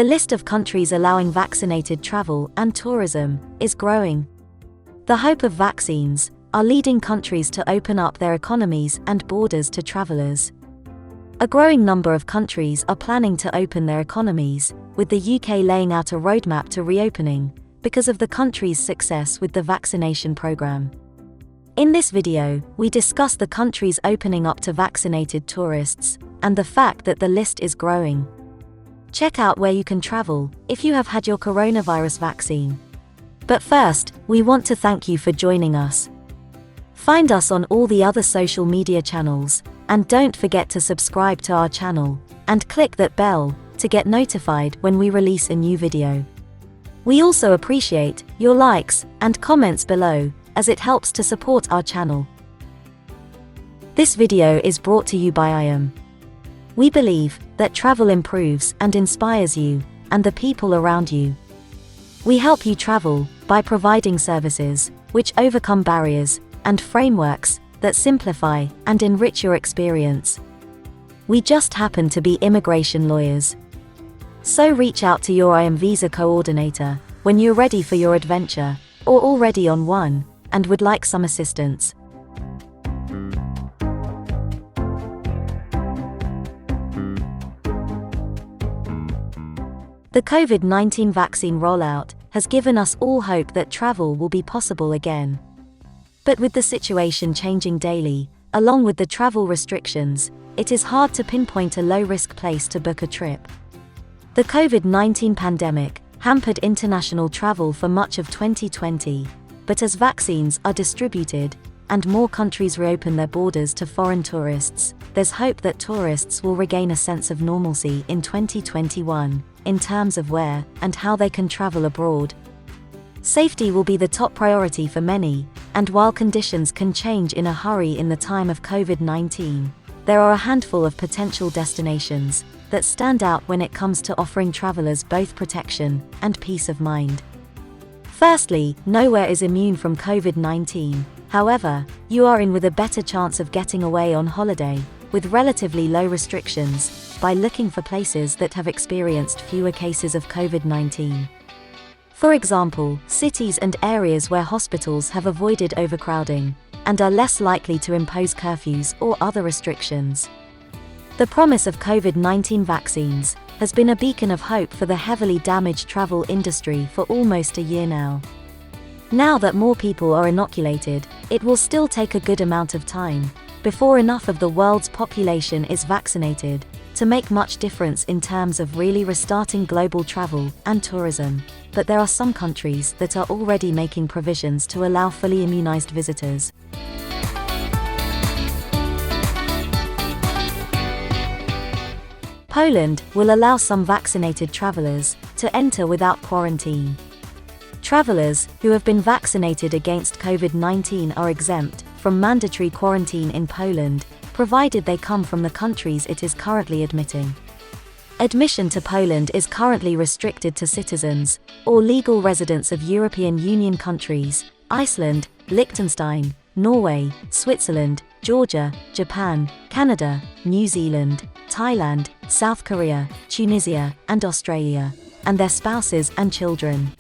The list of countries allowing vaccinated travel and tourism is growing. The hope of vaccines are leading countries to open up their economies and borders to travelers. A growing number of countries are planning to open their economies, with the UK laying out a roadmap to reopening because of the country's success with the vaccination program. In this video, we discuss the countries opening up to vaccinated tourists and the fact that the list is growing. Check out where you can travel if you have had your coronavirus vaccine. But first, we want to thank you for joining us. Find us on all the other social media channels, and don't forget to subscribe to our channel and click that bell to get notified when we release a new video. We also appreciate your likes and comments below, as it helps to support our channel. This video is brought to you by IAM. We believe that travel improves and inspires you and the people around you. We help you travel by providing services which overcome barriers and frameworks that simplify and enrich your experience. We just happen to be immigration lawyers. So reach out to your IAM visa coordinator when you're ready for your adventure, or already on one, and would like some assistance. The COVID-19 vaccine rollout has given us all hope that travel will be possible again. But with the situation changing daily, along with the travel restrictions, it is hard to pinpoint a low-risk place to book a trip. The COVID-19 pandemic hampered international travel for much of 2020, but as vaccines are distributed and more countries reopen their borders to foreign tourists, there's hope that tourists will regain a sense of normalcy in 2021, in terms of where and how they can travel abroad. Safety will be the top priority for many, and while conditions can change in a hurry in the time of COVID-19, there are a handful of potential destinations that stand out when it comes to offering travelers both protection and peace of mind. Firstly, nowhere is immune from COVID-19. However, you are in with a better chance of getting away on holiday, with relatively low restrictions, by looking for places that have experienced fewer cases of COVID-19. For example, cities and areas where hospitals have avoided overcrowding, and are less likely to impose curfews or other restrictions. The promise of COVID-19 vaccines has been a beacon of hope for the heavily damaged travel industry for almost a year now. Now that more people are inoculated, it will still take a good amount of time before enough of the world's population is vaccinated to make much difference in terms of really restarting global travel and tourism. But there are some countries that are already making provisions to allow fully immunized visitors. Poland will allow some vaccinated travelers to enter without quarantine. Travelers who have been vaccinated against COVID-19 are exempt from mandatory quarantine in Poland, provided they come from the countries it is currently admitting. Admission to Poland is currently restricted to citizens or legal residents of European Union countries, Iceland, Liechtenstein, Norway, Switzerland, Georgia, Japan, Canada, New Zealand, Thailand, South Korea, Tunisia, and Australia, and their spouses and children.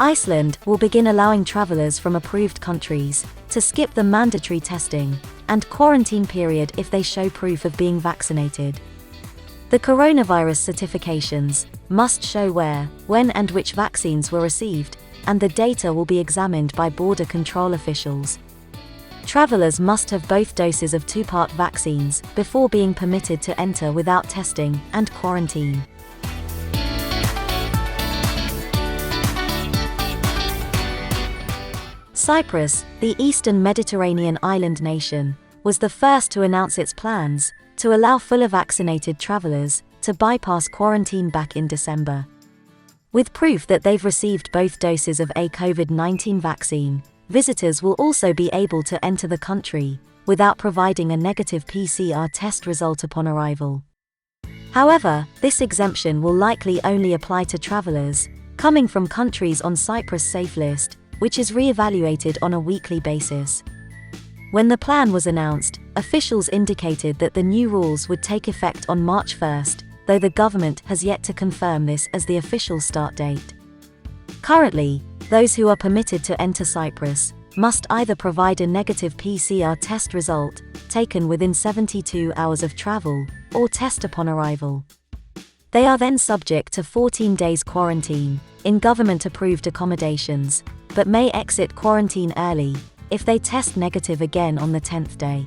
Iceland will begin allowing travelers from approved countries to skip the mandatory testing and quarantine period if they show proof of being vaccinated. The coronavirus certifications must show where, when and which vaccines were received, and the data will be examined by border control officials. Travelers must have both doses of two-part vaccines before being permitted to enter without testing and quarantine. Cyprus, the eastern Mediterranean island nation, was the first to announce its plans to allow fully vaccinated travelers to bypass quarantine back in December. With proof that they've received both doses of a COVID-19 vaccine, visitors will also be able to enter the country without providing a negative PCR test result upon arrival. However, this exemption will likely only apply to travelers coming from countries on Cyprus' safe list, which is re-evaluated on a weekly basis. When the plan was announced, officials indicated that the new rules would take effect on March 1st, though the government has yet to confirm this as the official start date. Currently, those who are permitted to enter Cyprus must either provide a negative PCR test result, taken within 72 hours of travel, or test upon arrival. They are then subject to 14 days quarantine, in government-approved accommodations, but may exit quarantine early, if they test negative again on the 10th day.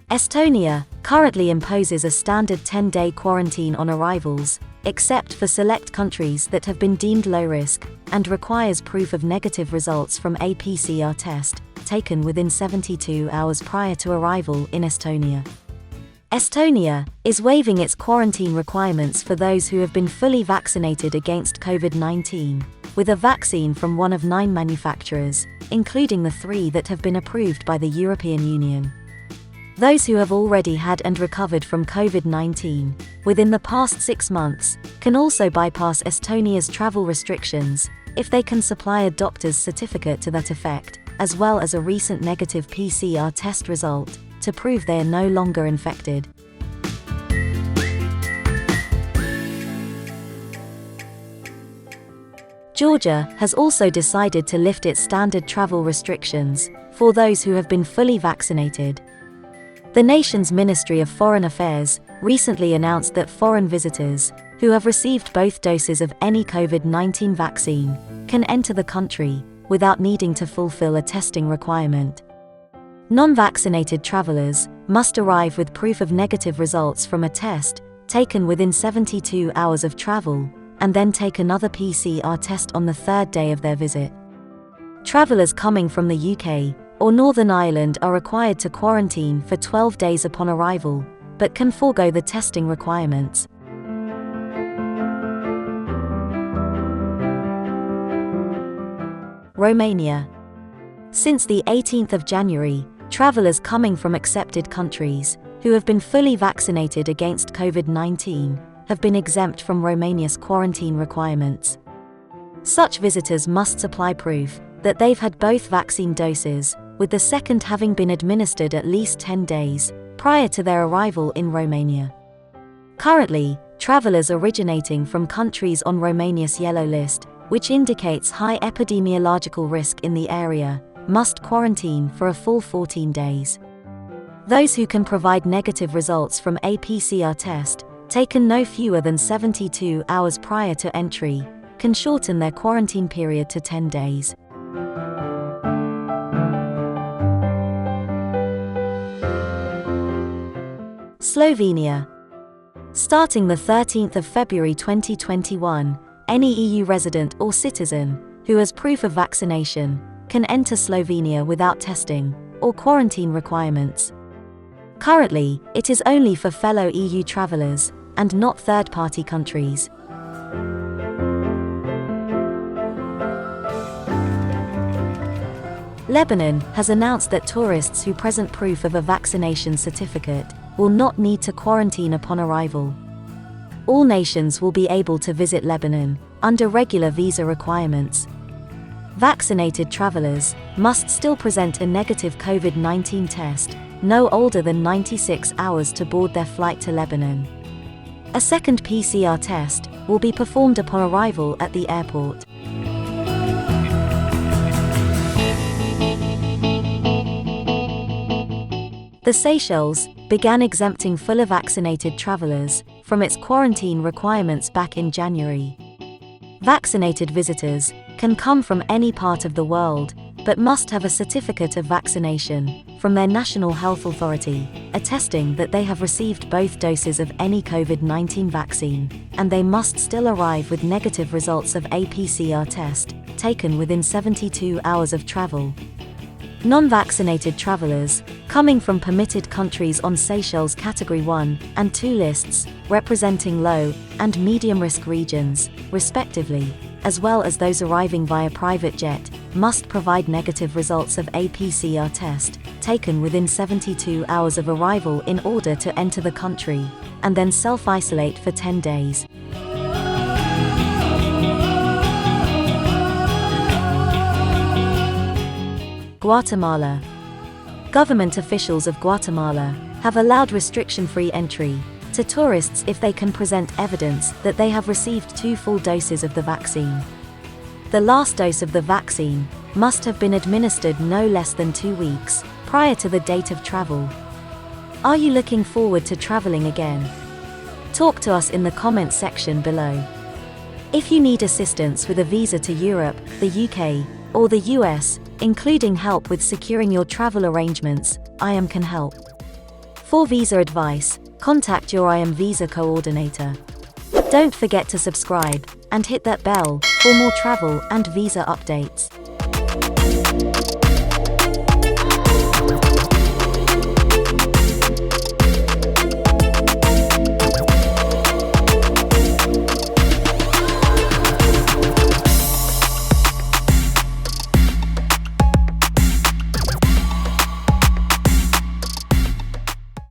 Estonia currently imposes a standard 10-day quarantine on arrivals, except for select countries that have been deemed low risk, and requires proof of negative results from a PCR test, taken within 72 hours prior to arrival in Estonia. Estonia is waiving its quarantine requirements for those who have been fully vaccinated against COVID-19, with a vaccine from one of 9 manufacturers, including the 3 that have been approved by the European Union. Those who have already had and recovered from COVID-19 within the past 6 months can also bypass Estonia's travel restrictions if they can supply a doctor's certificate to that effect, as well as a recent negative PCR test result, to prove they are no longer infected. Georgia has also decided to lift its standard travel restrictions for those who have been fully vaccinated. The nation's Ministry of Foreign Affairs recently announced that foreign visitors who have received both doses of any COVID-19 vaccine can enter the country without needing to fulfill a testing requirement. Non-vaccinated travelers must arrive with proof of negative results from a test taken within 72 hours of travel, and then take another PCR test on the 3rd day of their visit. Travelers coming from the UK or Northern Ireland are required to quarantine for 12 days upon arrival, but can forego the testing requirements. Romania. Since the 18th of January, travelers coming from accepted countries who have been fully vaccinated against COVID-19 have been exempt from Romania's quarantine requirements. Such visitors must supply proof that they've had both vaccine doses, with the second having been administered at least 10 days prior to their arrival in Romania. Currently, travelers originating from countries on Romania's yellow list, which indicates high epidemiological risk in the area, must quarantine for a full 14 days. Those who can provide negative results from a PCR test, taken no fewer than 72 hours prior to entry, can shorten their quarantine period to 10 days. Slovenia. Starting the 13th of February 2021, any EU resident or citizen who has proof of vaccination can enter Slovenia without testing or quarantine requirements. Currently, it is only for fellow EU travelers and not third-party countries. Lebanon has announced that tourists who present proof of a vaccination certificate will not need to quarantine upon arrival. All nations will be able to visit Lebanon under regular visa requirements. Vaccinated travelers must still present a negative COVID-19 test no older than 96 hours to board their flight to Lebanon. A second PCR test will be performed upon arrival at the airport. The Seychelles began exempting fully vaccinated travelers from its quarantine requirements back in January. Vaccinated visitors can come from any part of the world, but must have a certificate of vaccination from their national health authority, attesting that they have received both doses of any COVID-19 vaccine, and they must still arrive with negative results of a PCR test, taken within 72 hours of travel. Non-vaccinated travelers, coming from permitted countries on Seychelles Category 1 and 2 lists, representing low and medium-risk regions, respectively, as well as those arriving via private jet, must provide negative results of a PCR test, taken within 72 hours of arrival in order to enter the country, and then self-isolate for 10 days. Guatemala. Government officials of Guatemala have allowed restriction-free entry to tourists if they can present evidence that they have received 2 full doses of the vaccine. The last dose of the vaccine must have been administered no less than 2 weeks prior to the date of travel. Are you looking forward to traveling again? Talk to us in the comments section below. If you need assistance with a visa to Europe, the UK, or the US, including help with securing your travel arrangements, IAM can help. For visa advice, contact your IAM visa coordinator. Don't forget to subscribe and hit that bell for more travel and visa updates.